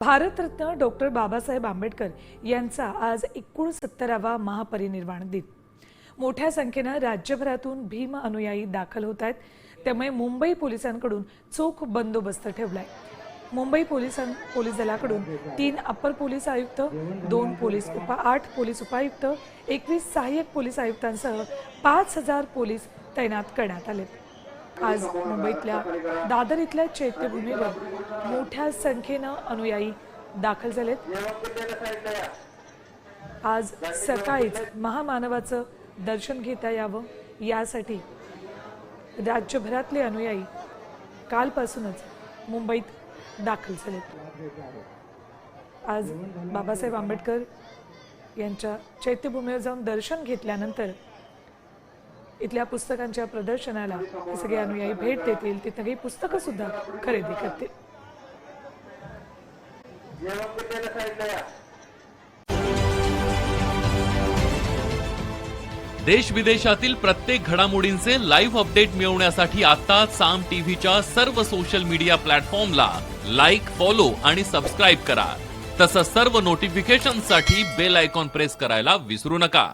Bharat Ratna doctor Babasaheb Ambedkar यांचा आज 69वा महापरिनिर्वाण दिन। मोठ्या संख्येने राज्यभरातून भीम अनुयायी दाखल होत आहेत, त्यामुळे मुंबई पोलिसांकडून चोख बंदोबस्त ठेवलाय। मुंबई पोलीस दलाकडून 3 अपर पोलीस आयुक्त, 8 पोलीस उपायुक्त, 21 सहाय्यक पोलीस आयुक्तांसह 5000 पोलीस तैनात करण्यात आले। आज मुंबईतल्या दादर इथल्या चैत्यभूमीवर मोठ्या संख्येने अनुयायी दाखल झालेत। आज सकाळीच महामानवाचं दर्शन घेता यावं यासाठी राज्यभरातले अनुयायी कालपासूनच मुंबईत दाखल झालेत। आज बाबासाहेब आंबेडकर यांच्या चैत्यभूमीवर जाऊन दर्शन घेतल्यानंतर इथल्या पुस्तकांच्या प्रदर्शनाला हे सगळे अनुयायी भेट देतील, तिथे काही पुस्तकं सुद्धा खरेदी करतील। देश विदेशातील प्रत्येक घडामोडींचे लाईव्ह अपडेट मिळवण्यासाठी आता साम टीव्हीच्या सर्व सोशल मीडिया प्लॅटफॉर्मला लाईक, फॉलो आणि सबस्क्राईब करा। तसंच सर्व नोटिफिकेशनसाठी बेल आयकॉन प्रेस करायला विसरू नका।